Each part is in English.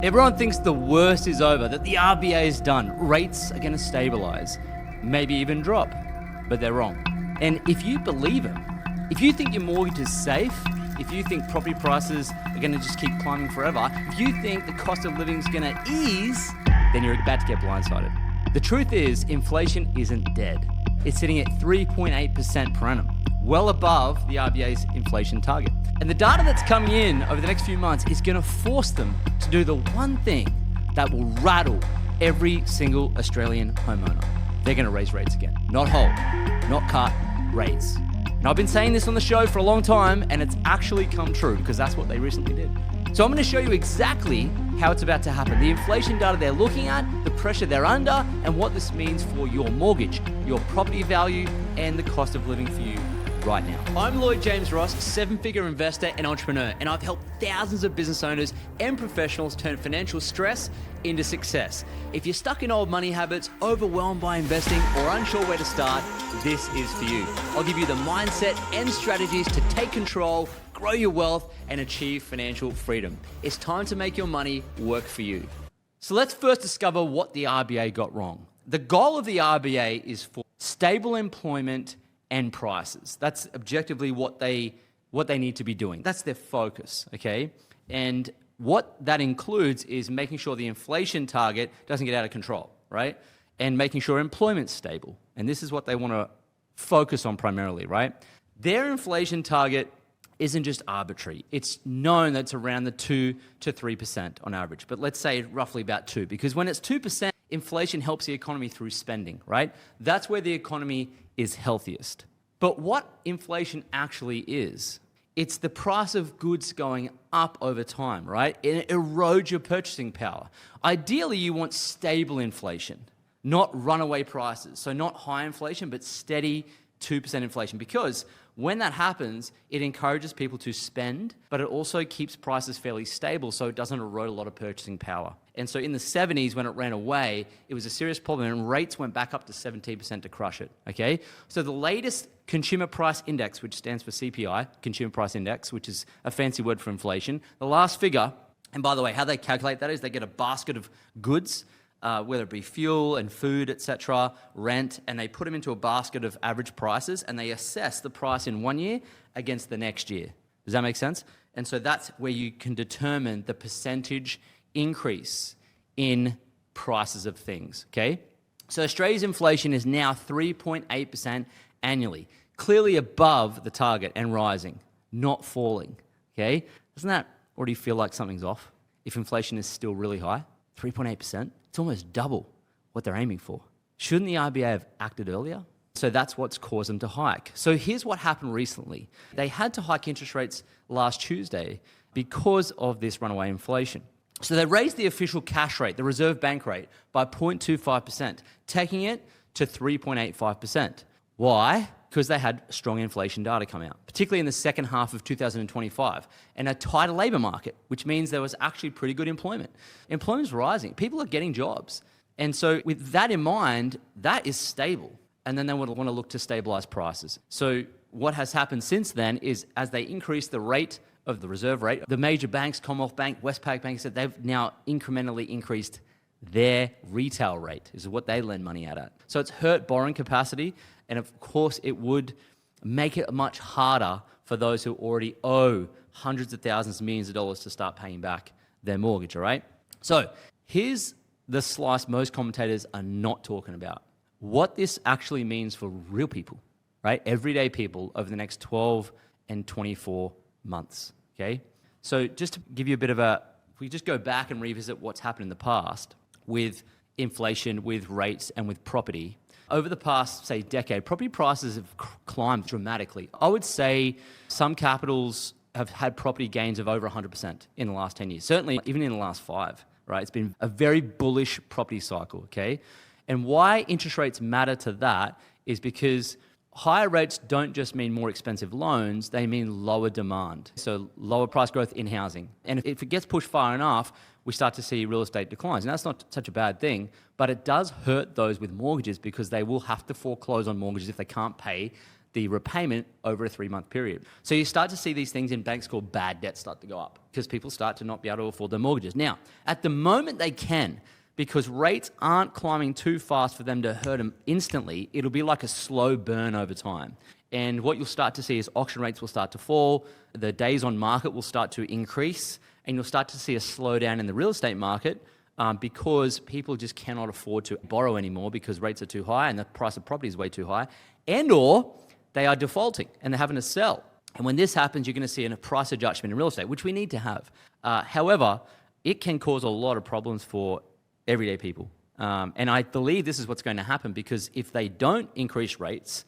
Everyone thinks the worst is over, that the RBA is done. Rates are going to stabilize, maybe even drop, but they're wrong. And if you believe it, if you think your mortgage is safe, if you think property prices are going to just keep climbing forever, if you think the cost of living is going to ease, then you're about to get blindsided. The truth is, inflation isn't dead. It's sitting at 3.8% per annum, well above the RBA's inflation target. And the data that's coming in over the next few months is going to force them to do the one thing that will rattle every single Australian homeowner. They're going to raise rates again. Not hold, not cut, raise. And I've been saying this on the show for a long time, and it's actually come true because that's what they recently did. So I'm going to show you exactly how it's about to happen, the inflation data they're looking at, the pressure they're under, and what this means for your mortgage, your property value, and the cost of living for you right now. I'm Lloyd James Ross, seven-figure investor and entrepreneur, and I've helped thousands of business owners and professionals turn financial stress into success. If you're stuck in old money habits, overwhelmed by investing, or unsure where to start, this is for you. I'll give you the mindset and strategies to take control, grow your wealth, and achieve financial freedom. It's time to make your money work for you. So let's first discover what the RBA got wrong. The goal of the RBA is for stable employment and prices. That's objectively what they need to be doing. That's their focus, okay? And what that includes is making sure the inflation target doesn't get out of control, right? And making sure employment's stable. And this is what they want to focus on primarily, right? Their inflation target isn't just arbitrary. It's known that it's around the 2 to 3% on average, but let's say roughly about 2, because when it's 2%, inflation helps the economy through spending, right? That's where the economy is healthiest. But what inflation actually is, it's the price of goods going up over time, right? It erodes your purchasing power. Ideally, you want stable inflation, not runaway prices. So not high inflation, but steady 2% inflation, because when that happens, it encourages people to spend, but it also keeps prices fairly stable so it doesn't erode a lot of purchasing power. And so in the 70s, when it ran away, it was a serious problem, and rates went back up to 17% to crush it, okay? So the latest Consumer Price Index, which stands for CPI, Consumer Price Index, which is a fancy word for inflation, the last figure, and by the way, how they calculate that is they get a basket of goods, whether it be fuel and food, etc., rent, and they put them into a basket of average prices, and they assess the price in 1 year against the next year. Does that make sense? And so that's where you can determine the percentage increase in prices of things, okay? So Australia's inflation is now 3.8% annually, clearly above the target and rising, not falling, okay? Doesn't that already feel like something's off if inflation is still really high? 3.8%? It's almost double what they're aiming for. Shouldn't the RBA have acted earlier? So that's what's caused them to hike. So here's what happened recently. They had to hike interest rates last Tuesday because of this runaway inflation. So they raised the official cash rate, the Reserve Bank rate, by 0.25%, taking it to 3.85%. Why? Because they had strong inflation data come out, particularly in the second half of 2025, and a tighter labour market, which means there was actually pretty good employment. Employment's rising. People are getting jobs. And so with that in mind, that is stable. And then they would want to look to stabilise prices. So what has happened since then is as they increase the rate of the reserve rate, the major banks, Commonwealth Bank, Westpac Bank, said they've now incrementally increased their retail rate, is what they lend money out at. So it's hurt borrowing capacity, and of course it would make it much harder for those who already owe hundreds of thousands, millions of dollars to start paying back their mortgage, all right? So here's the slice most commentators are not talking about. What this actually means for real people, right? Everyday people over the next 12 and 24 months, okay? So just to give you a bit of if we just go back and revisit what's happened in the past with inflation, with rates, and with property, over the past, say, decade, property prices have climbed dramatically. I would say some capitals have had property gains of over 100% in the last 10 years, certainly even in the last 5, right? It's been a very bullish property cycle, okay? And why interest rates matter to that is because higher rates don't just mean more expensive loans, they mean lower demand. So lower price growth in housing. And if it gets pushed far enough, we start to see real estate declines. And that's not such a bad thing, but it does hurt those with mortgages because they will have to foreclose on mortgages if they can't pay the repayment over a 3-month period. So you start to see these things in banks called bad debt start to go up because people start to not be able to afford their mortgages. Now, at the moment they can, because rates aren't climbing too fast for them to hurt them instantly, it'll be like a slow burn over time. And what you'll start to see is auction rates will start to fall, the days on market will start to increase, and you'll start to see a slowdown in the real estate market because people just cannot afford to borrow anymore because rates are too high and the price of property is way too high, and or they are defaulting and they're having to sell. And when this happens, you're going to see a price adjustment in real estate, which we need to have. However, it can cause a lot of problems for everyday people. And I believe this is what's going to happen because if they don't increase rates,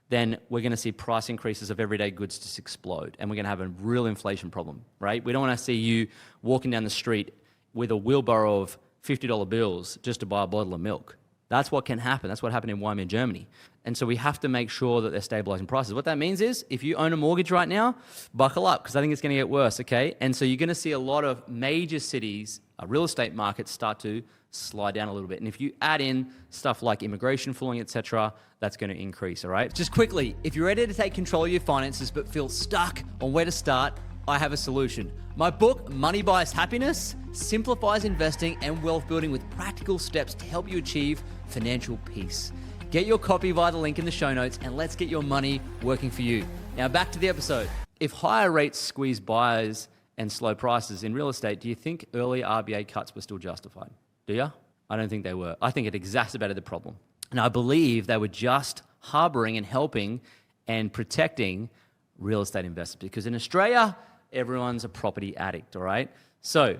then we're going to see price increases of everyday goods just explode. And we're going to have a real inflation problem, right? We don't want to see you walking down the street with a wheelbarrow of $50 bills just to buy a bottle of milk. That's what can happen. That's what happened in Weimar, Germany. And so we have to make sure that they're stabilizing prices. What that means is if you own a mortgage right now, buckle up because I think it's going to get worse, okay? And so you're going to see a lot of major cities, real estate markets start to slide down a little bit. And if you add in stuff like immigration falling, etc., that's going to increase, all right? Just quickly, if you're ready to take control of your finances but feel stuck on where to start, I have a solution. My book, Money Buys Happiness, simplifies investing and wealth building with practical steps to help you achieve financial peace. Get your copy via the link in the show notes and let's get your money working for you. Now back to the episode. If higher rates squeeze buyers and slow prices in real estate, do you think early RBA cuts were still justified? Do you? I don't think they were. I think it exacerbated the problem. And I believe they were just harboring and helping and protecting real estate investors because in Australia, everyone's a property addict, all right? So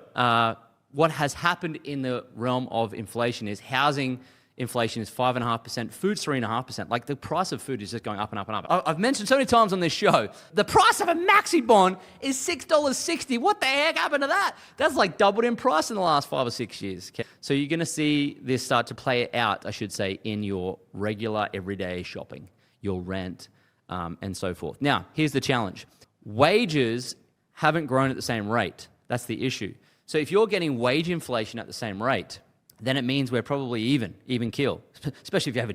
what has happened in the realm of inflation is housing inflation is 5.5%, food's 3.5%. Like the price of food is just going up and up and up. I've mentioned so many times on this show, the price of a maxi bond is $6.60. What the heck happened to that? That's like doubled in price in the last 5 or 6 years. Okay? So you're going to see this start to play out, I should say, in your regular everyday shopping, your rent, and so forth. Now, here's the challenge. Wages haven't grown at the same rate. That's the issue. So if you're getting wage inflation at the same rate, then it means we're probably even keel, especially if you have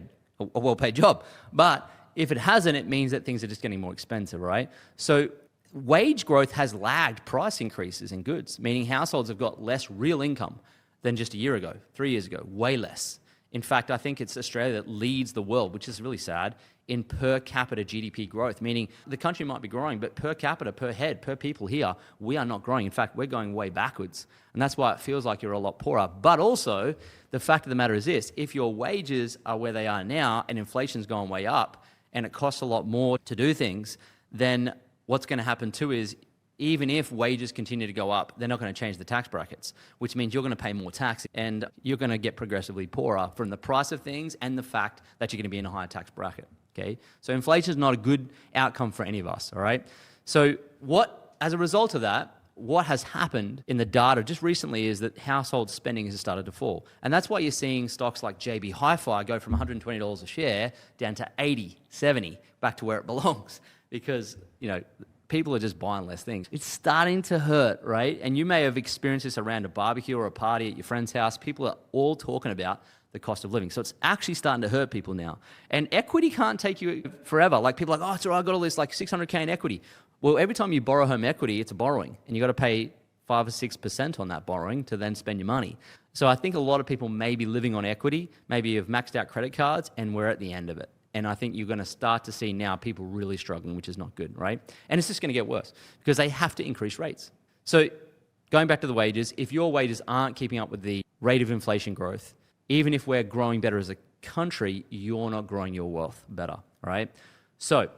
a well-paid job. But if it hasn't, it means that things are just getting more expensive, right? So wage growth has lagged price increases in goods, meaning households have got less real income than just a year ago, 3 years ago, way less. In fact, I think it's Australia that leads the world, which is really sad, in per capita GDP growth, meaning the country might be growing, but per capita, per head, per people here, we are not growing. In fact, we're going way backwards. And that's why it feels like you're a lot poorer. But also, the fact of the matter is this, if your wages are where they are now and inflation's gone way up and it costs a lot more to do things, then what's going to happen too is even if wages continue to go up, they're not going to change the tax brackets, which means you're going to pay more tax and you're going to get progressively poorer from the price of things and the fact that you're going to be in a higher tax bracket. Okay? So inflation is not a good outcome for any of us, all right? So as a result of that, what has happened in the data just recently is that household spending has started to fall. And that's why you're seeing stocks like JB Hi-Fi go from $120 a share down to $80, $70, back to where it belongs. Because, people are just buying less things. It's starting to hurt, right? And you may have experienced this around a barbecue or a party at your friend's house. People are all talking about the cost of living. So it's actually starting to hurt people now. And equity can't take you forever. Like people are like, it's all right, I got all this like $600K in equity. Well, every time you borrow home equity, it's a borrowing. And you got to pay 5 or 6% on that borrowing to then spend your money. So I think a lot of people may be living on equity, maybe have maxed out credit cards, and we're at the end of it. And I think you're going to start to see now people really struggling, which is not good, right? And it's just going to get worse because they have to increase rates. So going back to the wages, if your wages aren't keeping up with the rate of inflation growth, even if we're growing better as a country, you're not growing your wealth better, right? So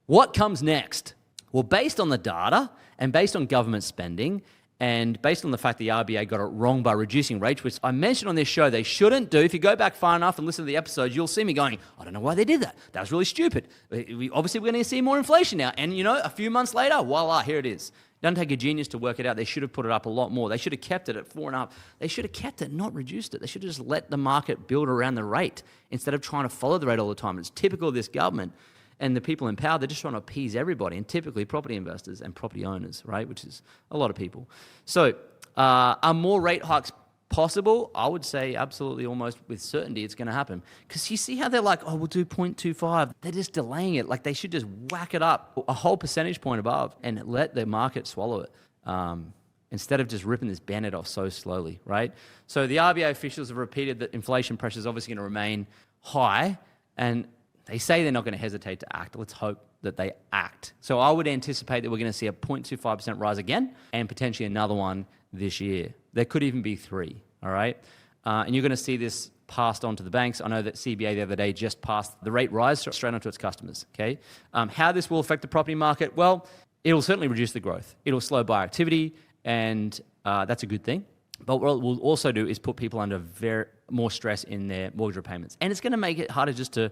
what comes next? Well, based on the data and based on government spending and based on the fact the RBA got it wrong by reducing rates, which I mentioned on this show they shouldn't do. If you go back far enough and listen to the episodes, you'll see me going, I don't know why they did that. That was really stupid. Obviously, we're going to see more inflation now. And, a few months later, voila, here it is. It doesn't take a genius to work it out. They should have put it up a lot more. They should have kept it at 4.5. They should have kept it, not reduced it. They should have just let the market build around the rate instead of trying to follow the rate all the time. It's typical of this government. And the people in power, they're just trying to appease everybody, and typically property investors and property owners, right, which is a lot of people. So are more rate hikes possible? I would say absolutely, almost with certainty it's going to happen. Because you see how they're like, oh, we'll do 0.25. They're just delaying it. Like they should just whack it up a whole percentage point above and let the market swallow it. Instead of just ripping this Band-Aid off so slowly, right? So the RBA officials have repeated that inflation pressure is obviously going to remain high, and they say they're not going to hesitate to act. Let's hope that they act. So I would anticipate that we're going to see a 0.25% rise again, and potentially another one this year. There could even be 3, all right? And you're going to see this passed on to the banks. I know that CBA the other day just passed the rate rise straight onto its customers, okay? How this will affect the property market? Well, it'll certainly reduce the growth. It'll slow buyer activity, and that's a good thing. But what it will also do is put people under more stress in their mortgage repayments. And it's going to make it harder just to,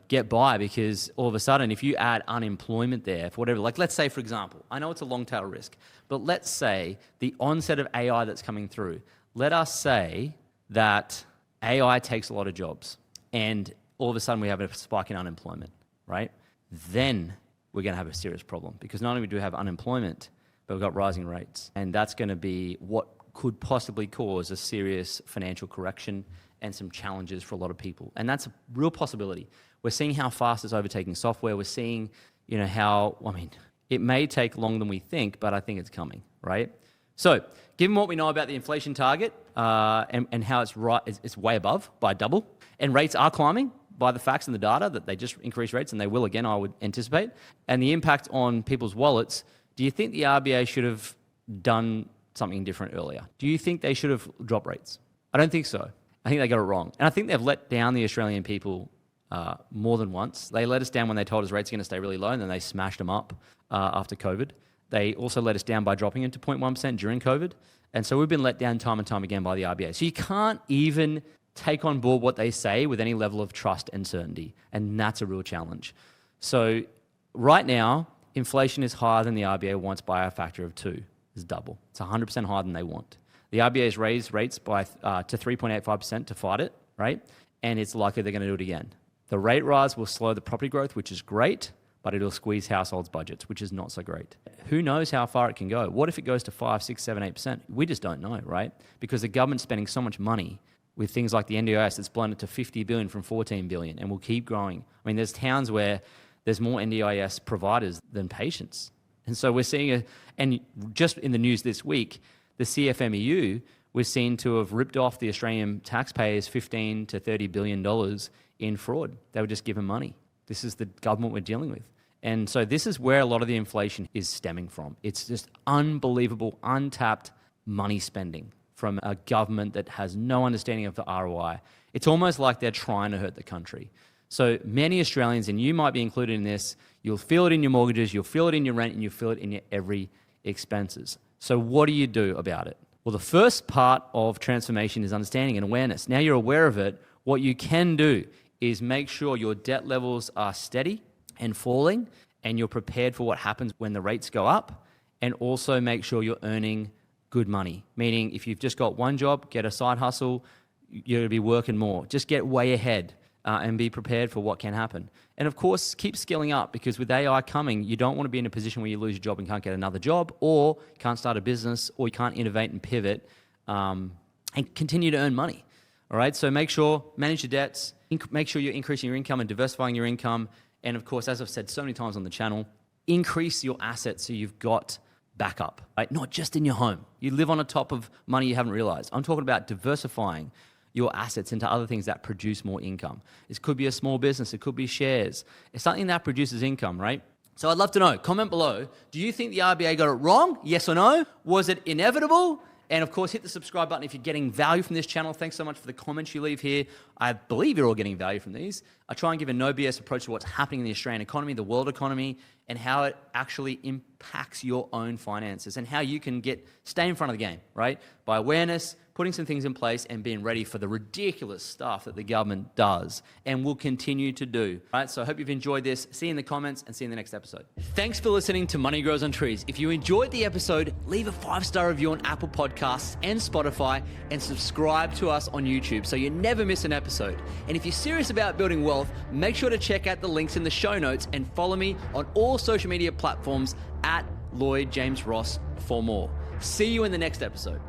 get by, because all of a sudden, if you add unemployment there for whatever, like let's say, for example, I know it's a long tail risk, but let's say the onset of AI that's coming through, let us say that AI takes a lot of jobs and all of a sudden we have a spike in unemployment, right? Then we're going to have a serious problem, because not only do we have unemployment, but we've got rising rates. And that's going to be what could possibly cause a serious financial correction and some challenges for a lot of people. And that's a real possibility. We're seeing how fast it's overtaking software. We're seeing, it may take longer than we think, but I think it's coming, right? So given what we know about the inflation target and how it's way above by double, and rates are climbing by the facts and the data that they just increased rates, and they will again, I would anticipate, and the impact on people's wallets, do you think the RBA should have done something different earlier? Do you think they should have dropped rates? I don't think so. I think they got it wrong. And I think they've let down the Australian people more than once. They let us down when they told us rates are going to stay really low, and then they smashed them up after COVID. They also let us down by dropping it to 0.1% during COVID. And so we've been let down time and time again by the RBA. So you can't even take on board what they say with any level of trust and certainty. And that's a real challenge. So right now, inflation is higher than the RBA wants by a factor of 2. It's double. It's 100% higher than they want. The RBA has raised rates by to 3.85% to fight it, right? And it's likely they're going to do it again. The rate rise will slow the property growth, which is great, but it'll squeeze households' budgets, which is not so great. Who knows how far it can go? What if it goes to 5, 6, 7, 8%? We just don't know, right? Because the government's spending so much money with things like the NDIS that's blown it to 50 billion from 14 billion, and will keep growing. I mean, there's towns where there's more NDIS providers than patients. And so we're seeing and just in the news this week, the CFMEU was seen to have ripped off the Australian taxpayers $15 to $30 billion in fraud. They were just given money. This is the government we're dealing with. And so this is where a lot of the inflation is stemming from. It's just unbelievable, untapped money spending from a government that has no understanding of the ROI. It's almost like they're trying to hurt the country. So many Australians, and you might be included in this, you'll feel it in your mortgages, you'll feel it in your rent, and you'll feel it in your every expenses. So what do you do about it? Well, the first part of transformation is understanding and awareness. Now you're aware of it, what you can do is make sure your debt levels are steady and falling, and you're prepared for what happens when the rates go up, and also make sure you're earning good money. Meaning if you've just got one job, get a side hustle, you're going to be working more. Just get way ahead and be prepared for what can happen. And of course, keep skilling up, because with AI coming, you don't want to be in a position where you lose your job and can't get another job, or can't start a business, or you can't innovate and pivot and continue to earn money. All right, so make sure, manage your debts, make sure you're increasing your income and diversifying your income. And of course, as I've said so many times on the channel, increase your assets so you've got backup, right? Not just in your home. You live on the top of money you haven't realized. I'm talking about diversifying your assets into other things that produce more income. It could be a small business, it could be shares. It's something that produces income, right? So I'd love to know, comment below, do you think the RBA got it wrong? Yes or no? Was it inevitable? And of course, hit the subscribe button if you're getting value from this channel. Thanks so much for the comments you leave here. I believe you're all getting value from these. I try and give a no BS approach to what's happening in the Australian economy, the world economy, and how it actually impacts your own finances, and how you can stay in front of the game, right? By awareness, putting some things in place, and being ready for the ridiculous stuff that the government does and will continue to do. All right, so I hope you've enjoyed this. See you in the comments, and see you in the next episode. Thanks for listening to Money Grows on Trees. If you enjoyed the episode, leave a 5-star review on Apple Podcasts and Spotify, and subscribe to us on YouTube so you never miss an episode. And if you're serious about building wealth, make sure to check out the links in the show notes and follow me on all social media platforms at Lloyd James Ross for more. See you in the next episode.